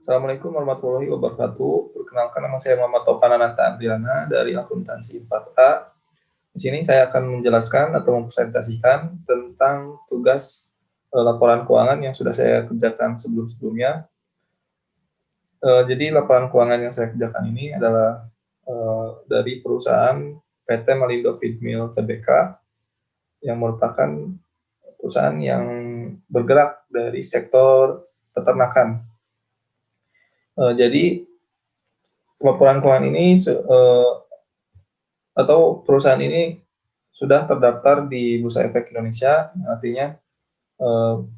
Assalamualaikum warahmatullahi wabarakatuh. Perkenalkan, nama saya Muhammad Topan Ananta Andriana dari Akuntansi 4A. Di sini saya akan menjelaskan atau mempresentasikan tentang tugas laporan keuangan yang sudah saya kerjakan sebelum-sebelumnya. Jadi laporan keuangan yang saya kerjakan ini adalah dari perusahaan PT Malindo Feedmill Tbk yang merupakan perusahaan yang bergerak dari sektor peternakan. Jadi laporan keuangan ini atau perusahaan ini sudah terdaftar di Bursa Efek Indonesia, artinya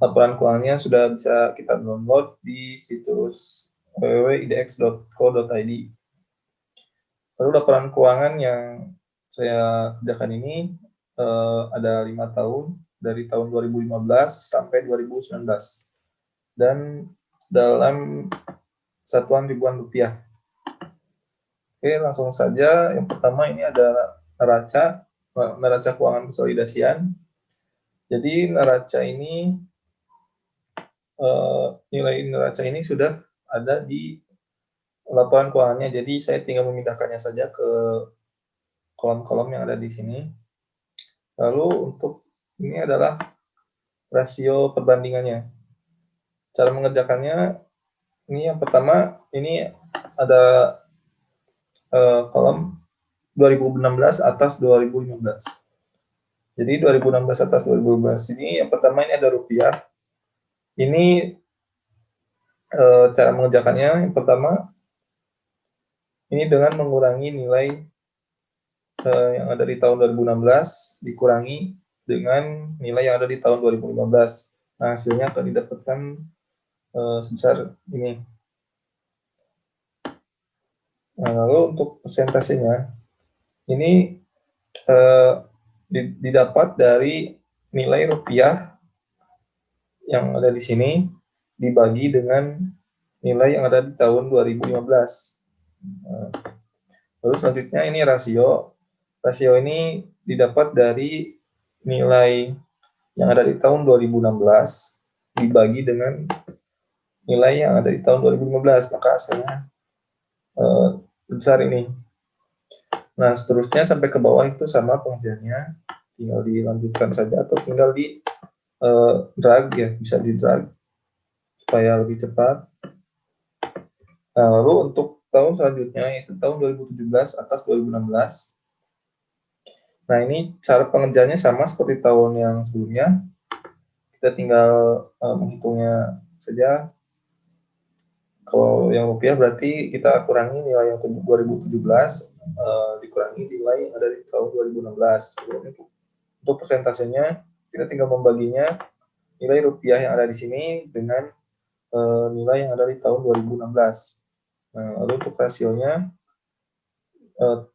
laporan keuangannya sudah bisa kita download di situs www.idx.co.id. Lalu laporan keuangan yang saya kerjakan ini ada 5 tahun, dari tahun 2015 sampai 2019, dan dalam satuan ribuan rupiah. Oke, langsung saja. Yang pertama ini ada neraca keuangan konsolidasian. Jadi nilai neraca ini sudah ada di laporan keuangannya. Jadi saya tinggal memindahkannya saja ke kolom-kolom yang ada di sini. Lalu untuk ini adalah rasio perbandingannya. Cara mengerjakannya, ini yang pertama, ini ada kolom 2016 atas 2015. Jadi 2016 atas 2015 ini yang pertama ini ada rupiah. Ini cara mengerjakannya yang pertama ini dengan mengurangi nilai yang ada di tahun 2016 dikurangi dengan nilai yang ada di tahun 2015. Nah, hasilnya akan didapatkan sebesar ini. Nah, lalu untuk persentasenya ini didapat dari nilai rupiah yang ada di sini dibagi dengan nilai yang ada di tahun 2015. Lalu selanjutnya ini rasio. Rasio ini didapat dari nilai yang ada di tahun 2016 dibagi dengan nilai yang ada di tahun 2015, maka hasilnya besar ini. Nah, seterusnya sampai ke bawah itu sama pengerjaannya, tinggal dilanjutkan saja atau tinggal di drag ya, bisa di drag supaya lebih cepat. Nah, lalu untuk tahun selanjutnya yaitu tahun 2017 atas 2016. Nah, ini cara pengerjaannya sama seperti tahun yang sebelumnya. Kita tinggal menghitungnya saja. Kalau yang rupiah berarti kita kurangi nilai yang 2017 dikurangi nilai yang ada di tahun 2016. Untuk persentasenya kita tinggal membaginya nilai rupiah yang ada di sini dengan nilai yang ada di tahun 2016. Nah, lalu untuk rasionya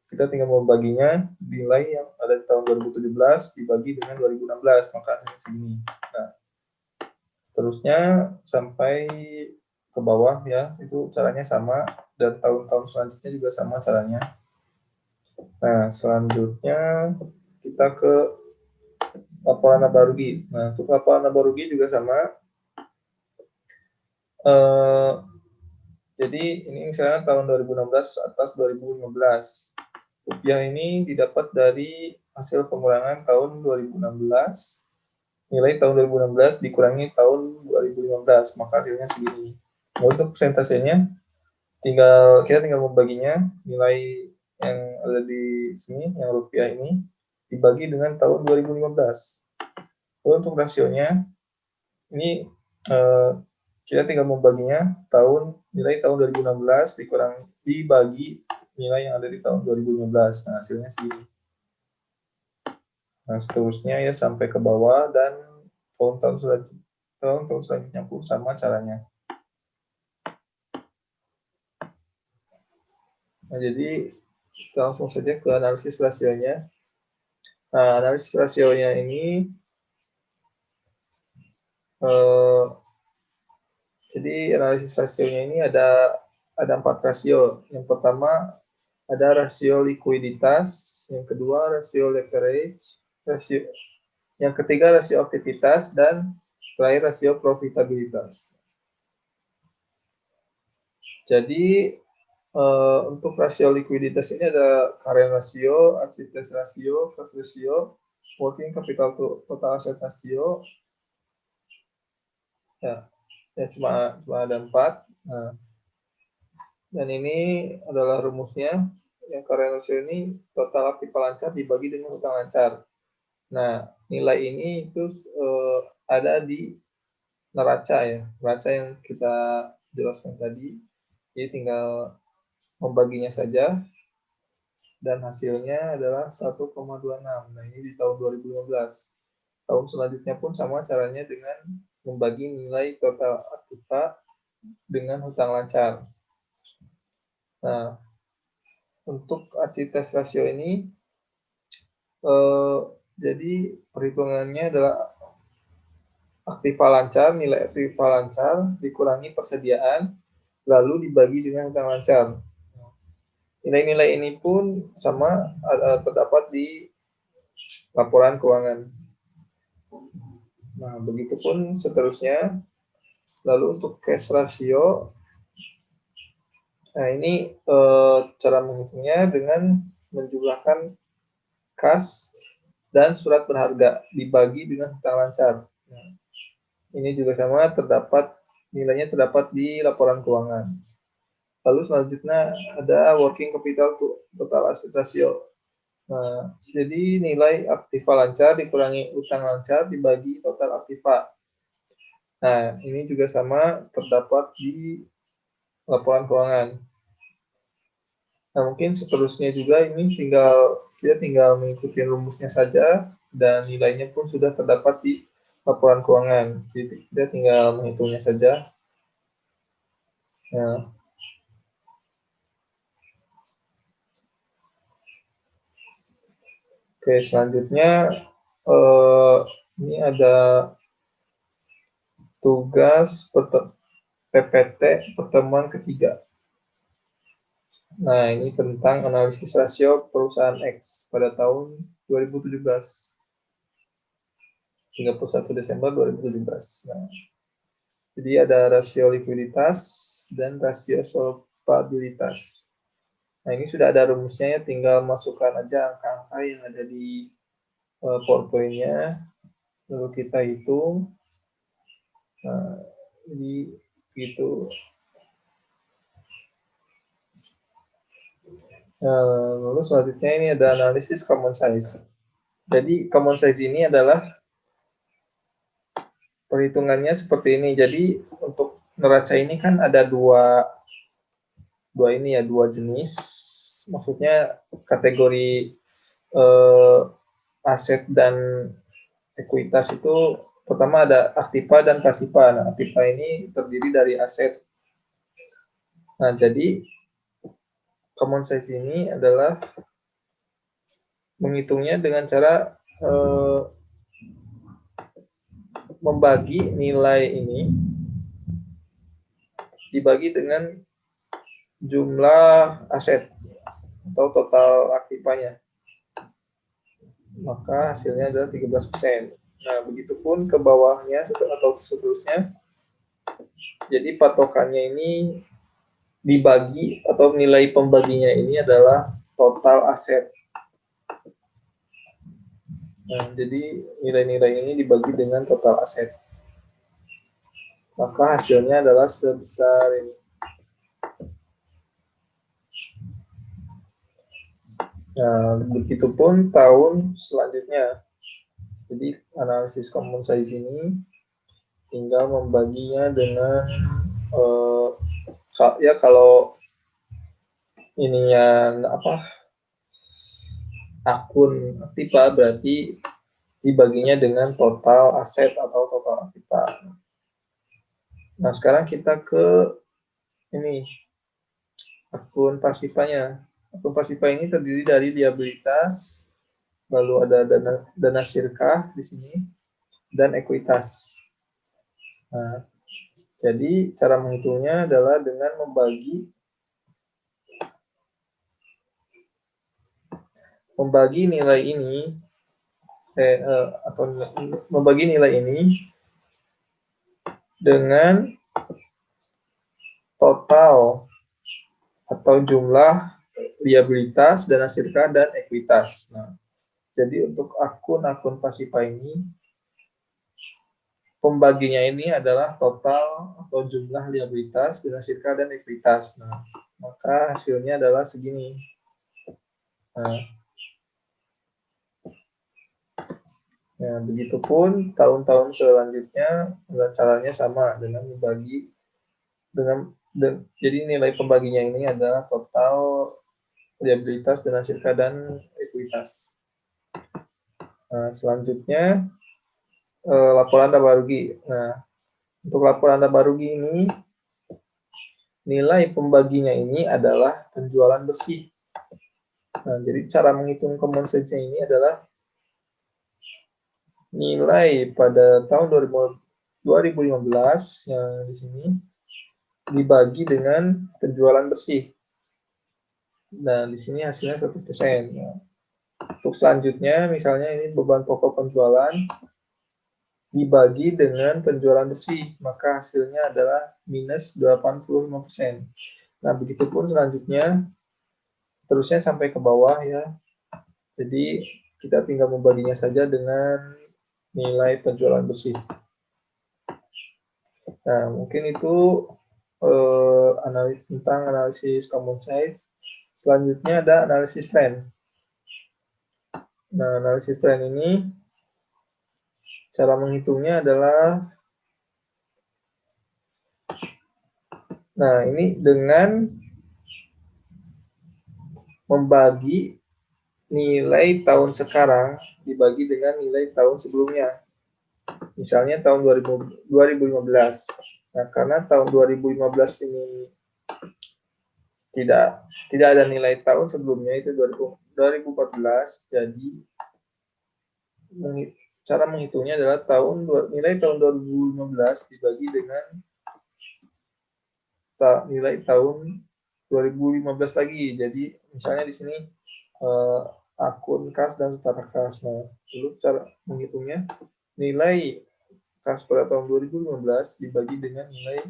kita tinggal membaginya nilai yang ada di tahun 2017 dibagi dengan 2016, maka hasilnya segini. Nah, seterusnya sampai ke bawah ya, itu caranya sama, dan tahun-tahun selanjutnya juga sama caranya. Nah, selanjutnya kita ke laporan laba rugi. Nah, untuk laporan laba rugi juga sama. Jadi ini misalnya tahun 2016 atas 2015. Rupiah ini didapat dari hasil pengurangan tahun 2016. Nilai tahun 2016 dikurangi tahun 2015, maka hasilnya segini. Nah, untuk persentasenya kita tinggal membaginya nilai yang ada di sini yang rupiah ini dibagi dengan tahun 2015. Lalu untuk rasionya ini kita tinggal membaginya nilai tahun 2016 dibagi nilai yang ada di tahun 2015. Nah, hasilnya segini. Nah, seterusnya ya sampai ke bawah, dan tahun-tahun selanjutnya pun sama caranya. Nah, jadi kita langsung saja ke analisis rasionya. Nah, analisis rasionya ini jadi analisis rasionya ini ada 4 rasio. Yang pertama ada rasio likuiditas, yang kedua rasio leverage, yang ketiga rasio aktivitas, dan terakhir rasio profitabilitas. Jadi untuk rasio likuiditas ini ada current ratio, activitas ratio, cash ratio, working capital to total asset ratio. Ya cuma ada 4. Nah, dan ini adalah rumusnya. Yang current ratio ini total aktiva lancar dibagi dengan utang lancar. Nah, nilai ini itu ada di neraca ya, neraca yang kita jelaskan tadi. Jadi tinggal membaginya saja dan hasilnya adalah 1,26. Nah, ini di tahun 2015. Tahun selanjutnya pun sama caranya dengan membagi nilai total aktiva dengan hutang lancar. Nah, untuk activitas rasio ini jadi perhitungannya adalah aktiva lancar, nilai aktiva lancar dikurangi persediaan lalu dibagi dengan hutang lancar. Nilai-nilai ini pun sama terdapat di laporan keuangan. Nah, begitupun seterusnya. Lalu untuk cash ratio, nah ini cara menghitungnya dengan menjumlahkan kas dan surat berharga dibagi dengan hutang lancar. Nah, ini juga sama nilainya terdapat di laporan keuangan. Lalu selanjutnya ada working capital to total asset ratio. Nah, jadi nilai aktiva lancar dikurangi utang lancar dibagi total aktiva. Nah, ini juga sama terdapat di laporan keuangan. Nah, mungkin seterusnya juga ini kita tinggal mengikuti rumusnya saja dan nilainya pun sudah terdapat di laporan keuangan. Jadi kita tinggal menghitungnya saja. Nah, oke, selanjutnya ini ada tugas PPT pertemuan ketiga. Nah, ini tentang analisis rasio perusahaan X pada tahun 2017. 31 Desember 2017. Nah, jadi ada rasio likuiditas dan rasio solvabilitas. Nah, ini sudah ada rumusnya ya, tinggal masukkan aja angka-angka yang ada di PowerPoint-nya, lalu kita hitung. Nah, jadi gitu. Lalu selanjutnya ini ada analisis common size. Jadi common size ini adalah perhitungannya seperti ini. Jadi untuk neraca ini kan ada dua jenis. Maksudnya kategori aset dan ekuitas itu pertama ada aktiva dan pasiva. Nah, aktiva ini terdiri dari aset. Nah, jadi common size ini adalah menghitungnya dengan cara membagi nilai ini dibagi dengan jumlah aset atau total aktivanya. Maka hasilnya adalah 13%. Nah, begitupun ke bawahnya atau seterusnya. Jadi patokannya ini dibagi atau nilai pembaginya ini adalah total aset. Nah, jadi nilai-nilai ini dibagi dengan total aset. Maka hasilnya adalah sebesar ini. Nah, begitupun tahun selanjutnya. Jadi analisis common size ini tinggal membaginya dengan ya kalau ininya akun aktiva berarti dibaginya dengan total aset atau total aktiva. Nah, sekarang kita ke ini akun pasifanya. Akun pasifa ini terdiri dari liabilitas, lalu ada dana sirkah di sini, dan ekuitas. Nah, jadi cara menghitungnya adalah dengan membagi nilai ini atau membagi nilai ini dengan total atau jumlah liabilitas, dana sirka, dan ekuitas. Nah, jadi untuk akun-akun Pasifa ini, pembaginya ini adalah total atau jumlah liabilitas, dana sirka, dan ekuitas. Nah, maka hasilnya adalah segini. Nah, begitupun tahun-tahun selanjutnya caranya sama dengan membagi jadi nilai pembaginya ini adalah total liabilitas, dana sirka, dan ekuitas. Nah, selanjutnya laporan laba rugi. Nah, untuk laporan laba rugi ini nilai pembaginya ini adalah penjualan bersih. Nah, jadi cara menghitung common sense ini adalah nilai pada tahun 2015 yang di sini dibagi dengan penjualan bersih. Nah, di sini hasilnya 100%. Nah, untuk selanjutnya, misalnya ini beban pokok penjualan dibagi dengan penjualan bersih, maka hasilnya adalah minus 85%. Nah, begitupun selanjutnya, terusnya sampai ke bawah ya. Jadi, kita tinggal membaginya saja dengan nilai penjualan bersih. Nah, mungkin itu tentang analisis common size. Selanjutnya ada analisis trend. Nah, analisis trend ini cara menghitungnya adalah ini dengan membagi nilai tahun sekarang dibagi dengan nilai tahun sebelumnya. Misalnya tahun 2015. Nah, karena tahun 2015 ini tidak ada nilai tahun sebelumnya, itu 2014, jadi cara menghitungnya adalah nilai tahun 2015 dibagi dengan nilai tahun 2015 lagi. Jadi misalnya di sini akun kas dan setara kas. Nah, dulu cara menghitungnya nilai kas pada tahun 2015 dibagi dengan nilai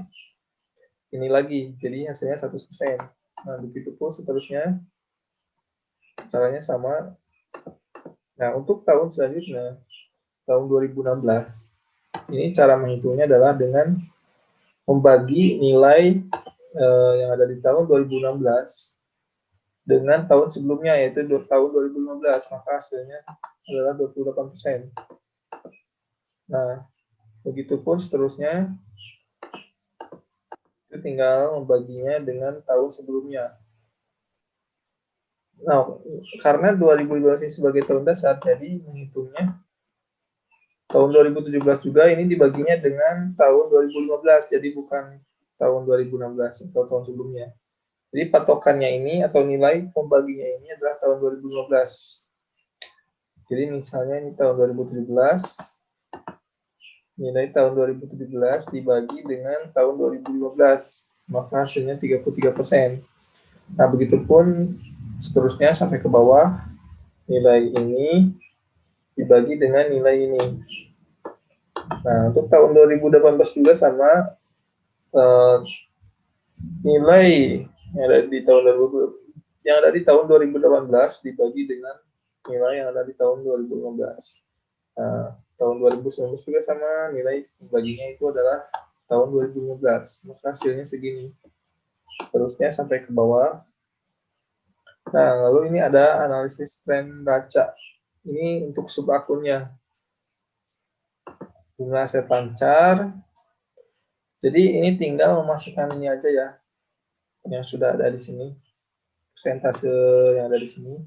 ini lagi. Jadi hasilnya 100%. Nah, begitu pun seterusnya caranya sama. Nah, untuk tahun selanjutnya, tahun 2016, ini cara menghitungnya adalah dengan membagi nilai yang ada di tahun 2016 dengan tahun sebelumnya, yaitu tahun 2015, maka hasilnya adalah 28%. Nah, begitupun seterusnya, itu tinggal membaginya dengan tahun sebelumnya. Nah, karena 2015 ini sebagai tahun dasar, jadi menghitungnya tahun 2017 juga ini dibaginya dengan tahun 2015, jadi bukan tahun 2016 atau tahun sebelumnya. Jadi patokannya ini atau nilai pembaginya ini adalah tahun 2015. Jadi misalnya ini tahun 2017, nilai tahun 2017 dibagi dengan tahun 2015, maka hasilnya 33%. Nah, begitupun seterusnya sampai ke bawah, nilai ini dibagi dengan nilai ini. Nah, untuk tahun 2018 juga sama, nilai yang ada di tahun 2018 dibagi dengan nilai yang ada di tahun 2015. Nah, tahun 2019 juga sama, nilai baginya itu adalah tahun 2015, maka hasilnya segini. Terusnya sampai ke bawah. Nah, lalu ini ada analisis tren raca. Ini untuk sub akunnya. Jumlah aset lancar. Jadi ini tinggal memasukkan ini aja ya, yang sudah ada di sini. Persentase yang ada di sini.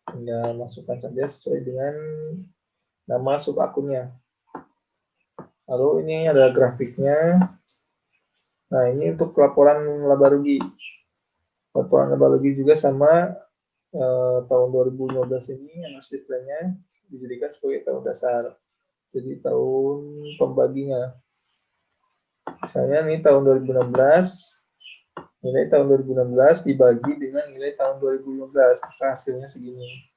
Tinggal masukkan saja sesuai dengan nama sub akunnya. Lalu ini ada grafiknya. Nah, ini untuk laporan laba rugi. Laporan laba rugi juga sama, tahun 2015 ini analisis trennya dijadikan sebagai tahun dasar. Jadi tahun pembaginya. Misalnya ini tahun 2016, nilai tahun 2016 dibagi dengan nilai tahun 2015, maka hasilnya segini.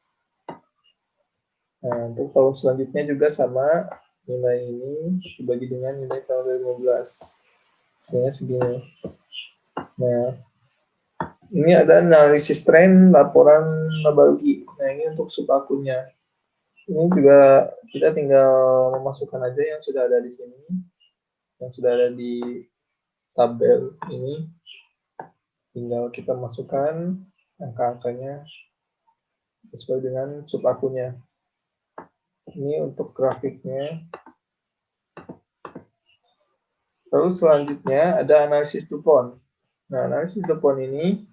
Nah, untuk tahun selanjutnya juga sama, nilai ini dibagi dengan nilai tahun 2015. Hasilnya segini. Nah, Ini ada analisis tren, laporan laba rugi. Nah, ini untuk sub akunnya. Ini juga kita tinggal memasukkan aja yang sudah ada di sini, yang sudah ada di tabel ini. Tinggal kita masukkan angka-angkanya sesuai dengan sub akunnya. Ini untuk grafiknya. Lalu selanjutnya ada analisis Dupont. Nah, analisis Dupont ini,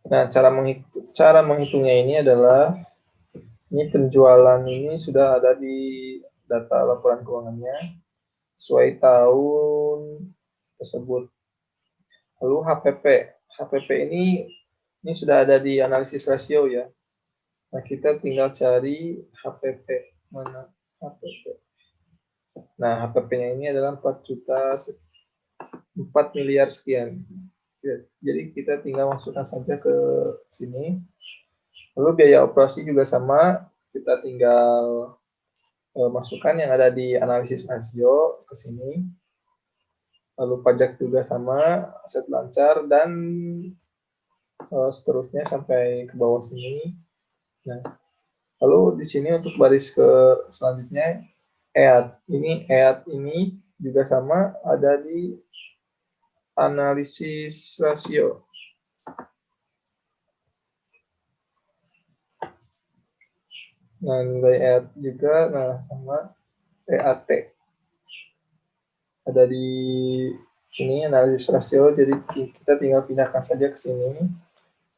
nah cara menghitungnya ini adalah, ini penjualan ini sudah ada di data laporan keuangannya sesuai tahun tersebut. Lalu HPP ini sudah ada di analisis rasio ya. Nah, kita tinggal cari HPP. Mana HPP? Nah, HPP-nya ini adalah 4 miliar sekian. Jadi kita tinggal masukkan saja ke sini. Lalu biaya operasi juga sama, kita tinggal masukkan yang ada di analisis rasio ke sini. Lalu pajak juga sama, aset lancar, dan seterusnya sampai ke bawah sini. Nah, lalu di sini untuk baris ke selanjutnya, EAT ini juga sama, ada di analisis rasio. Nah, nilai EAT juga, nah sama EAT. Ada di sini analisis rasio, jadi kita tinggal pindahkan saja ke sini.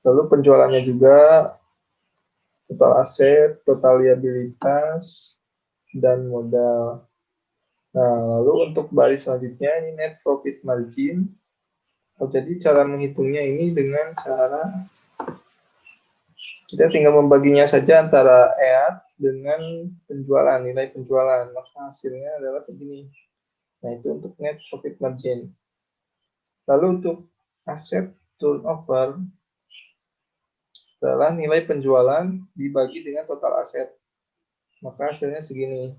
Lalu penjualannya juga, total aset, total liabilitas, dan modal. Nah, lalu untuk baris selanjutnya ini net profit margin. Jadi cara menghitungnya ini dengan cara kita tinggal membaginya saja antara EAT dengan penjualan, nilai penjualan. Maka hasilnya adalah segini. Nah, itu untuk net profit margin. Lalu untuk aset turnover adalah nilai penjualan dibagi dengan total aset. Maka hasilnya segini.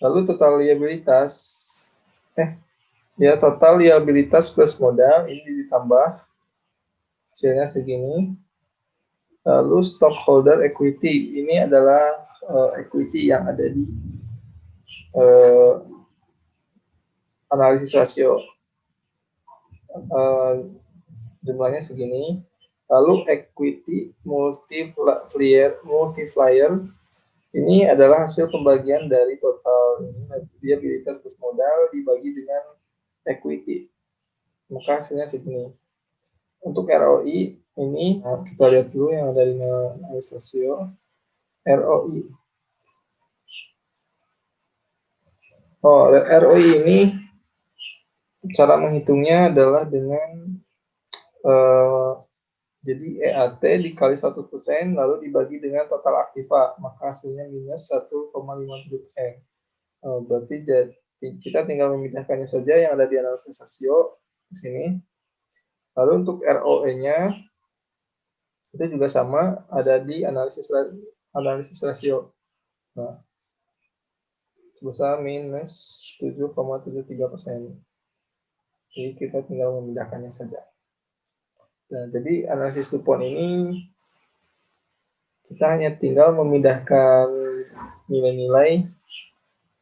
Lalu total liabilitas plus modal ini ditambah, hasilnya segini. Lalu stockholder equity ini adalah equity yang ada di analisis rasio, jumlahnya segini. Lalu equity multiplier ini adalah hasil pembagian dari total liabilitas plus modal dibagi dengan equity. Maka hasilnya segini. Untuk ROI ini kita lihat dulu yang ada di analisis rasio. ROI. ROI ini cara menghitungnya adalah dengan jadi EAT dikali 100% lalu dibagi dengan total aktiva, maka hasilnya minus 1,57%. Berarti kita tinggal memindahkannya saja yang ada di analisis rasio di sini. Lalu untuk ROE-nya itu juga sama, ada di analisis rasio. Nah, sebesar minus 7,73%. Jadi kita tinggal memindahkannya saja. Nah, jadi analisis Dupont ini kita hanya tinggal memindahkan nilai-nilai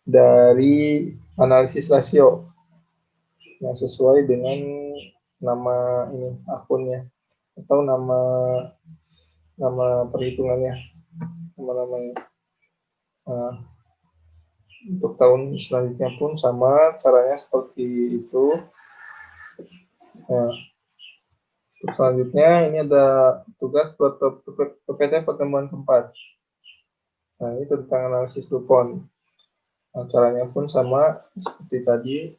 dari analisis rasio yang sesuai dengan nama ini akunnya atau nama perhitungannya, nama-namanya. Nah, untuk tahun selanjutnya pun sama, caranya seperti itu. Nah, untuk selanjutnya ini ada tugas PPT pertemuan keempat. Nah, ini tentang analisis Dupont. Nah, caranya pun sama seperti tadi,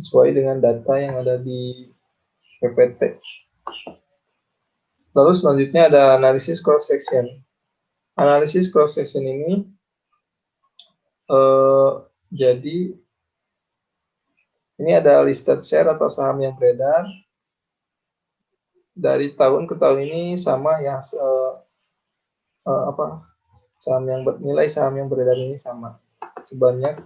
sesuai dengan data yang ada di PPT. Lalu selanjutnya ada analisis cross section. Analisis cross section ini jadi ini ada listed share atau saham yang beredar dari tahun ke tahun ini sama ya, nilai saham yang beredar ini sama. sebanyak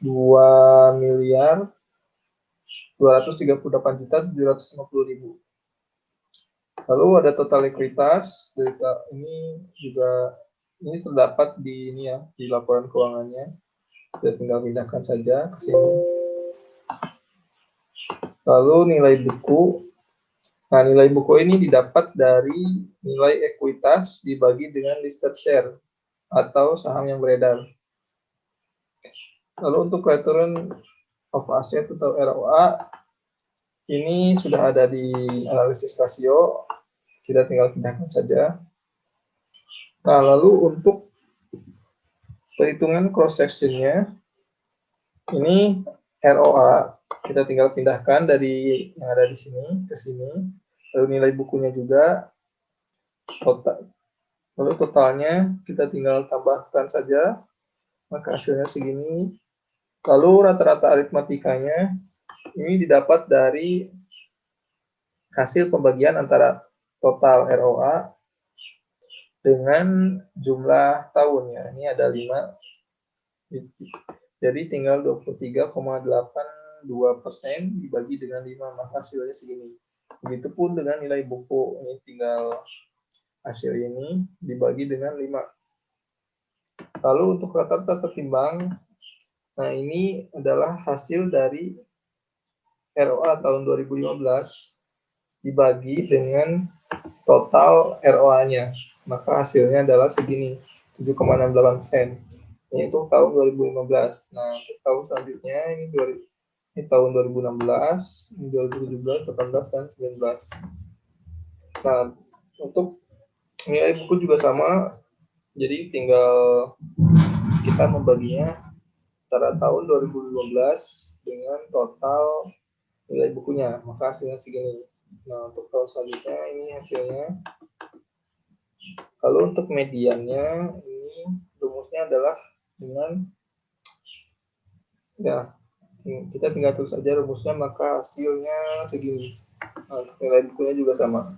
2.238.750.000. Lalu ada total likuiditas, ini juga ini terdapat di ini ya, di laporan keuangannya. Kita tinggal pindahkan saja ke sini. Lalu nilai buku. Nah, nilai buku ini didapat dari nilai ekuitas dibagi dengan listed share atau saham yang beredar. Lalu untuk return of asset atau ROA, ini sudah ada di analisis rasio. Kita tinggal pindahkan saja. Nah, lalu untuk perhitungan cross sectionnya, ini ROA kita tinggal pindahkan dari yang ada di sini ke sini. Lalu nilai bukunya juga total. Lalu totalnya kita tinggal tambahkan saja, maka hasilnya segini. Lalu rata-rata aritmatikanya ini didapat dari hasil pembagian antara total ROA dengan jumlah tahun ya. Ini ada 5. Jadi tinggal 23,82% dibagi dengan 5, maka hasilnya segini. Begitupun dengan nilai buku, ini tinggal hasil ini dibagi dengan 5. Lalu untuk rata-rata tertimbang, nah ini adalah hasil dari ROA tahun 2015 dibagi dengan total ROA-nya. Maka hasilnya adalah segini, 7,68%. Ini untuk tahun 2015. Nah, untuk tahun selanjutnya ini tahun 2016, 2017, 18, dan 19. Nah, untuk nilai buku juga sama, jadi tinggal kita membaginya antara tahun 2015 dengan total nilai bukunya, maka hasilnya segini. Nah, untuk tahun selanjutnya ini hasilnya. Lalu untuk mediannya, ini rumusnya adalah dengan ya, kita tinggal tulis saja rumusnya, maka hasilnya segini. Nah, untuk nilai bukunya juga sama.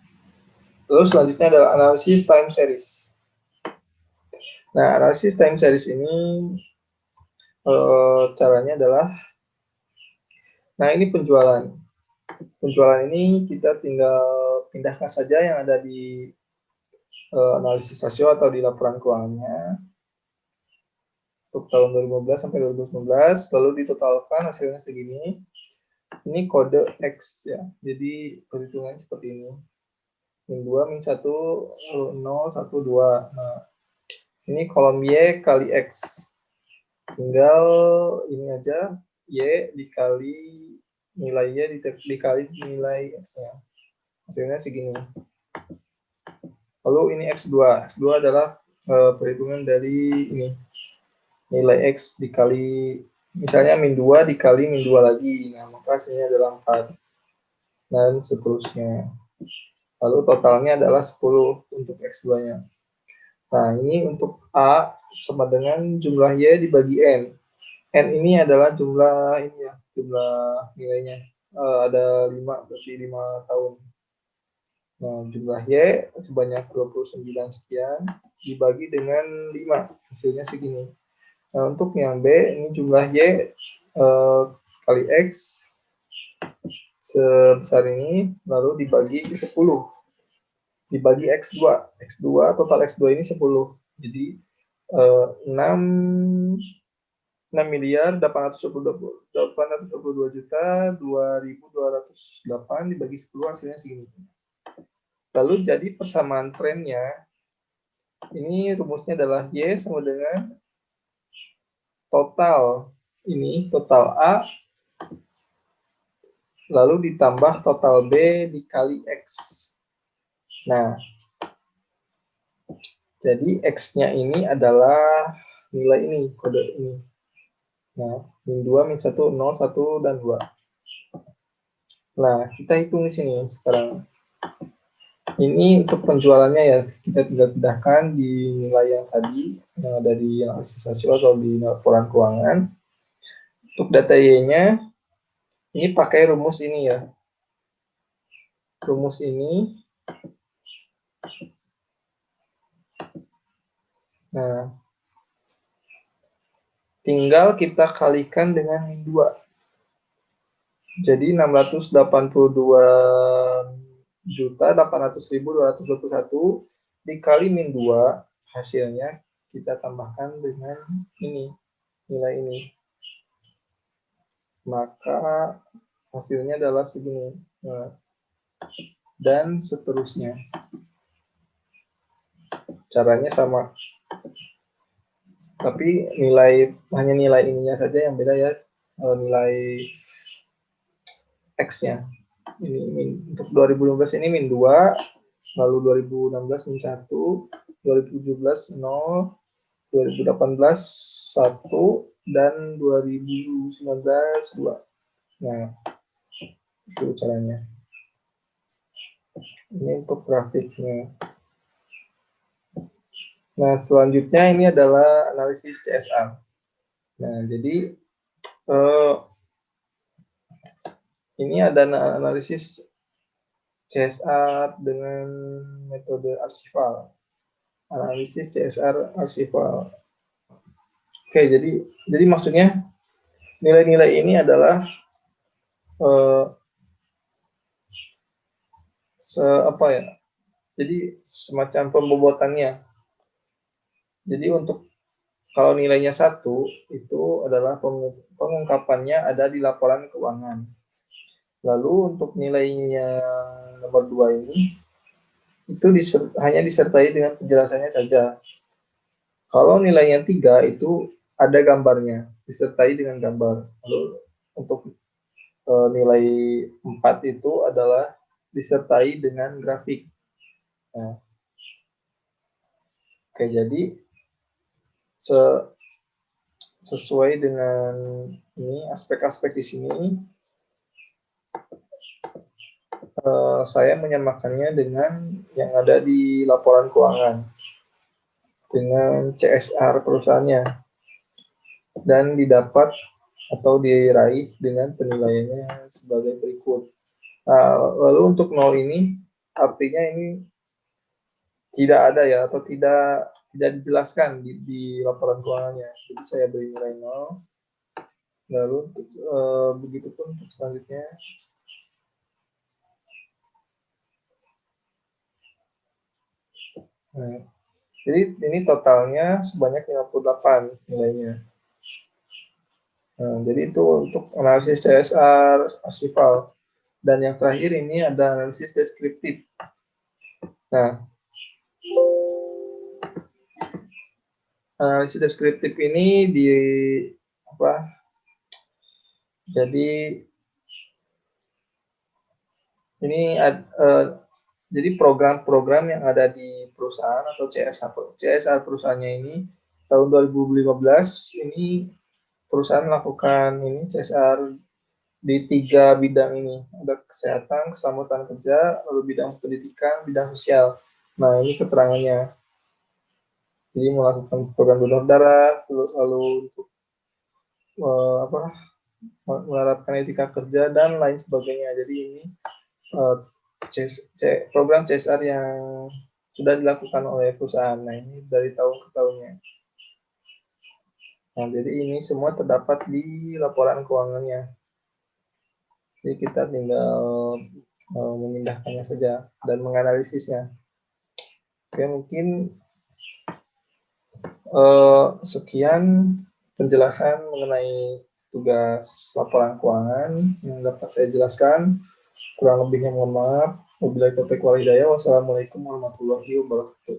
Lalu selanjutnya adalah analisis time series. Nah, analisis time series ini caranya adalah, nah ini penjualan. Penjualan ini kita tinggal pindahkan saja yang ada di analisis rasio atau di laporan keuangannya untuk tahun 2015 sampai 2019, lalu ditotalkan hasilnya segini. Ini kode X ya, jadi perhitungannya seperti ini. Min 2, min 1, 0, 1, 2. Nah, ini kolom Y kali X. Tinggal ini aja, Y dikali nilai Y dikali nilai X-nya. Hasilnya segini. Lalu ini X2. X2 adalah perhitungan dari ini. Nilai X dikali, misalnya min 2 dikali min 2 lagi. Nah, maka hasilnya adalah 4. Dan seterusnya. Lalu totalnya adalah 10 untuk X2-nya. Nah, ini untuk A sama dengan jumlah Y dibagi N. N ini adalah jumlah ini ya, jumlah nilainya. Ada 5, berarti 5 tahun. Nah, jumlah Y sebanyak 29 sekian dibagi dengan 5. Hasilnya segini. Nah, untuk yang B, ini jumlah Y kali X sebesar ini, lalu dibagi 10. Dibagi X2. X2, total X2 ini 10. Jadi 6.822.208 dibagi 10 hasilnya segini. Lalu jadi persamaan trennya, ini rumusnya adalah Y sama dengan total ini, total A, lalu ditambah total B dikali X. Nah, jadi X-nya ini adalah nilai ini, kode ini. Nah, min 2, min 1, 0, 1, dan 2. Nah, kita hitung di sini sekarang. Ini untuk penjualannya ya, kita tinggal pindahkan di nilai yang tadi, yang ada di analisis rasio atau di laporan keuangan. Untuk data Y-nya, ini pakai rumus ini ya. Rumus ini. Nah, tinggal kita kalikan dengan min 2. Jadi 682.800.221 dikali min 2, hasilnya kita tambahkan dengan ini, nilai ini. Maka hasilnya adalah segini. Nah, dan seterusnya. Caranya sama. Tapi hanya nilai ininya saja yang beda ya, nilai X-nya. Ini untuk 2015 ini min 2, lalu 2016 min 1, 2017 0, 2018 1, dan 2019 2. Nah, itu caranya. Ini untuk grafiknya. Nah, selanjutnya ini adalah analisis CSR. Nah, jadi ini ada analisis CSR dengan metode archival. Analisis CSR archival. Oke, jadi maksudnya nilai-nilai ini adalah jadi semacam pembobotannya. Jadi untuk kalau nilainya 1 itu adalah pengungkapannya ada di laporan keuangan. Lalu untuk nilainya nomor 2 ini itu hanya disertai dengan penjelasannya saja. Kalau nilainya 3 itu ada gambarnya, disertai dengan gambar. Lalu untuk nilai 4 itu adalah disertai dengan grafik. Nah, oke, jadi sesuai dengan ini aspek-aspek di sini, saya menyamakannya dengan yang ada di laporan keuangan dengan CSR perusahaannya dan didapat atau diraih dengan penilaiannya sebagai berikut. Nah, lalu untuk 0 ini artinya ini tidak ada ya, atau tidak dijelaskan di laporan keuangannya. Jadi saya beri nilai 0. Lalu begitupun untuk selanjutnya. Nah, jadi ini totalnya sebanyak 58 nilainya. Nah, jadi itu untuk analisis CSR archival. Dan yang terakhir ini ada analisis deskriptif. Nah, analisis deskriptif ini jadi ini jadi program-program yang ada di perusahaan atau CSR perusahaannya ini tahun 2015 ini perusahaan melakukan ini CSR di 3 bidang ini. Ada kesehatan, keselamatan kerja, lalu bidang pendidikan, bidang sosial. Nah, ini keterangannya. Jadi melakukan program donor darah, lalu untuk menerapkan etika kerja dan lain sebagainya. Jadi ini program CSR yang sudah dilakukan oleh perusahaan. Nah, ini dari tahun ke tahunnya. Nah, jadi ini semua terdapat di laporan keuangannya. Jadi kita tinggal memindahkannya saja dan menganalisisnya. Oke, mungkin sekian penjelasan mengenai tugas laporan keuangan yang dapat saya jelaskan. Kurang lebihnya mohon maaf. Wabillahi taufiq wal hidayah. Wassalamualaikum warahmatullahi wabarakatuh.